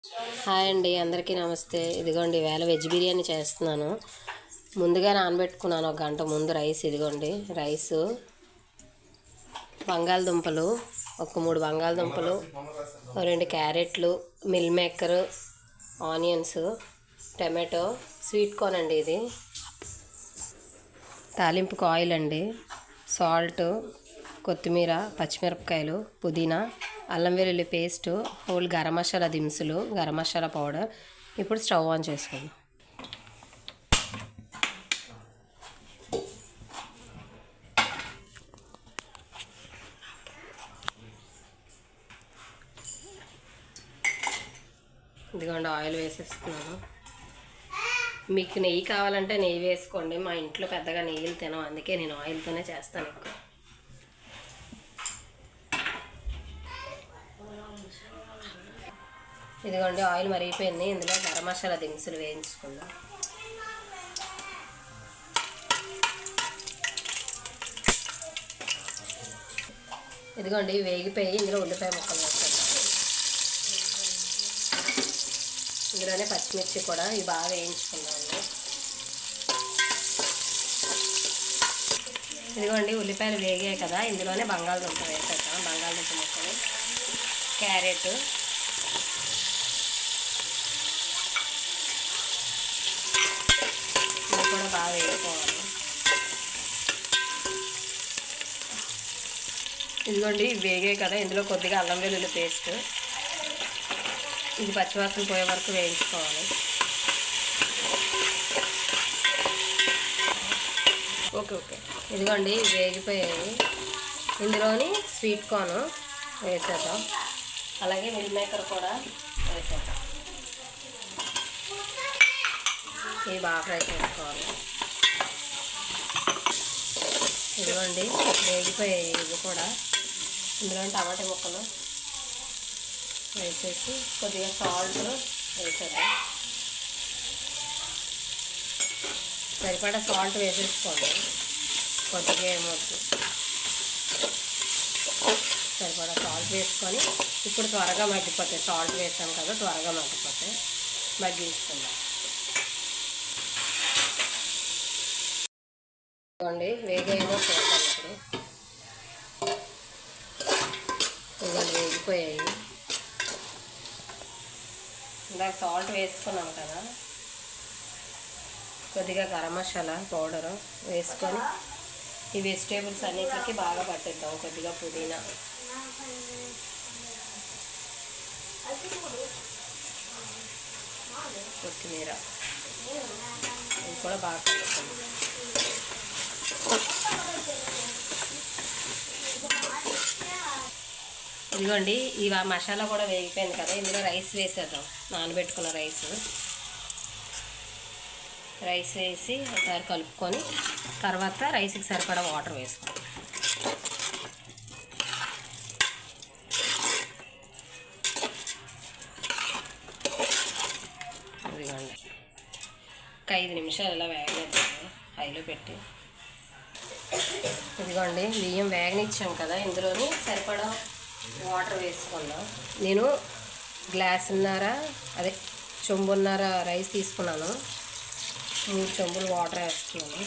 Hi అండి, అందరికీ నమస్తే. ఇదిగోండి వేళ వెజ్ బిర్యానీ చేస్తున్నాను. ముందుగా నానబెట్టుకున్నాను ఒక గంట ముందు రైస్. ఇదిగోండి రైసు, బంగాళదుంపలు, ఒక 3 బంగాళదుంపలు, 2 క్యారెట్లు, meal maker, onions, tomato, sweet corn అండి. ఇది తాలింపుకు ఆయిల్ అండి, సాల్ట్, కొత్తిమీర, పచ్చిమిరపకాయలు, పుదీనా, అల్లం వెల్లుల్లి పేస్టు, హోల్ గరం మసాలా దినుసులు, గరం మసాలా పౌడర్. ఇప్పుడు స్టవ్ ఆన్ చేసుకుందాం. ఇదిగోండి ఆయిల్ వేసేస్తున్నాను. మీకు నెయ్యి కావాలంటే నెయ్యి వేసుకోండి. మా ఇంట్లో పెద్దగా నెయ్యిలు తినం, అందుకే నేను ఆయిల్తోనే చేస్తాను ఎక్కువ. ఇదిగోండి ఆయిల్ మరిగిపోయింది. ఇందులో గరం మసాలా దినుసులు వేయించుకుందాం. ఇదిగోండి వేగిపోయి ఇందులో ఉల్లిపాయ ముక్కలు వేస్తాం. ఇందులోనే పచ్చిమిర్చి కూడా ఇవి బాగా వేయించుకుందామండి. ఇదిగోండి ఉల్లిపాయలు వేగాయి కదా, ఇందులోనే బంగాళదుంప వేసేద్దాం. బంగాళదుంప ముక్కలు, క్యారెట్, ఇవి కూడా బాగా వేసుకోవాలి. ఇదిగోండి వేగాయి కదా, ఇందులో కొద్దిగా అల్లం వెల్లుల్లి పేస్ట్, ఇది పచ్చివాసన పోయే వరకు వేయించుకోవాలి. ఓకే. ఇదిగోండి వేగిపోయాయి. ఇందులోని స్వీట్ కార్న్ వేసేద్దాం, అలాగే మిల్ మేకర్ కూడా వేసేద్దాం. ఇవి బాగా ఫ్రై చేసుకోవాలి. ఇదిగోండి వేగిపోయాయి ఇవి కూడా. ఇందులో టమాటా ముక్కలు వేసేసి కొద్దిగా సాల్ట్ వేసేద్దాం. సరిపడా సాల్ట్ వేసేసుకోండి, కొద్దిగా ఏమవుతుంది. సరిపడా సాల్ట్ వేసుకొని ఇప్పుడు త్వరగా మగ్గిపోతాయి. సాల్ట్ వేసాం కదా, త్వరగా మగ్గిపోతాయి. మగ్గించుకుందాం. ఇదిగోండి వేగేమో చూద్దాం. ఇప్పుడు ఇదిగోండి వేగిపోయాయి. ఇందాక సాల్ట్ వేసుకున్నాం కదా, కొద్దిగా గరం మసాలా పౌడరు వేసుకొని ఈ వెజిటేబుల్స్ అన్నిటికి బాగా పట్టిద్దాం. కొద్దిగా పుదీనా, కొత్తిమీర, ఇది కూడా బాగా కలుపుతుంది. ఇదిగోండి ఈ మసాలా కూడా వేగిపోయింది కదా, ఇందులో రైస్ వేసేద్దాం. నానబెట్టుకున్న రైస్ వేసి ఒకసారి కలుపుకొని తర్వాత రైస్కి సరిపడా వాటర్ వేసుకోండి. ఇదిగోండి ఒక 5 నిమిషాలు ఇలా వేగనిద్దాము హైలో పెట్టి. ఇదిగోండి బియ్యం వేగనిచ్చాం కదా, ఇందులోని సరిపడా వాటర్ వేసుకుందాం. నేను చెంబున్నర రైస్ తీసుకున్నాను. 3 చెంబులు వాటర్ వేస్తున్నాను.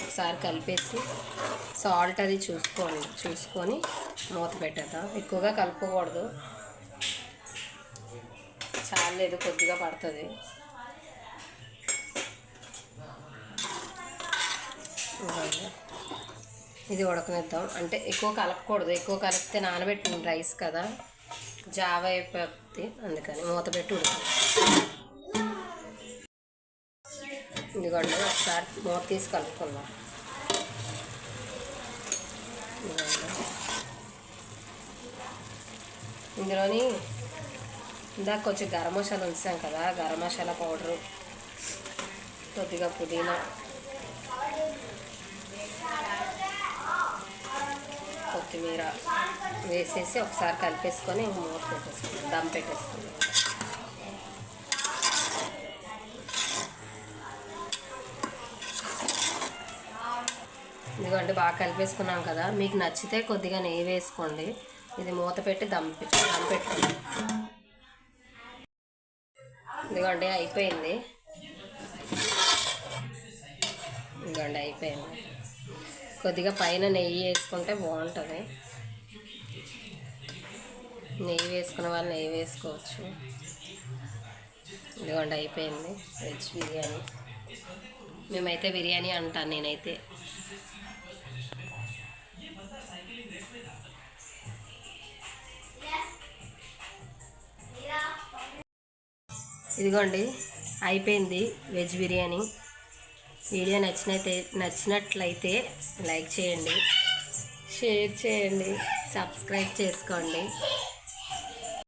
ఒకసారి కలిపేసి సాల్ట్ అది చూసుకొని మూత పెట్టేద్దాం. ఎక్కువగా కలుపుకోకూడదు, చాలేదు, కొద్దిగా పడుతుంది. ఇది ఉడకనిద్దాం. అంటే ఎక్కువ కలపకూడదు, ఎక్కువ కలిపితే నానబెట్టిన రైస్ కదా జావ అయిపోతుంది, అందుకని మూత పెట్టి ఉడక. ఇదిగోండి ఒకసారి మూత తీసి కలుపుకుందాం. ఇందులోని ఇందాక కొంచెం గరం మసాలా ఉంచాం కదా, గరం మసాలా పౌడరు, కొద్దిగా పుదీనా, కొత్తిమీర వేసేసి ఒకసారి కలిపేసుకొని మూత పెట్టేసుకుందాం, దమ్ పెట్టేసుకుందాం. ఇదిగోండి బాగా కలిపేసుకున్నాం కదా, మీకు నచ్చితే కొద్దిగా నెయ్యి వేసుకోండి, ఇది మూత పెట్టి దమ్ పెట్టుకోండి. ఇదిగోండి అయిపోయింది. ఇదిగోండి అయిపోయింది. కొద్దిగా పైన నెయ్యి వేసుకుంటే బాగుంటుంది. నెయ్యి వేసుకున్న వాళ్ళు నెయ్యి వేసుకోవచ్చు. ఇదిగోండి అయిపోయింది వెజ్ బిర్యానీ. మేమైతే బిర్యానీ అంటాను నేనైతే. ఇదిగోండి అయిపోయింది వెజ్ బిర్యానీ. వీడియో నచ్చినట్లయితే లైక్ చేయండి, షేర్ చేయండి, సబ్స్క్రైబ్ చేసుకోండి.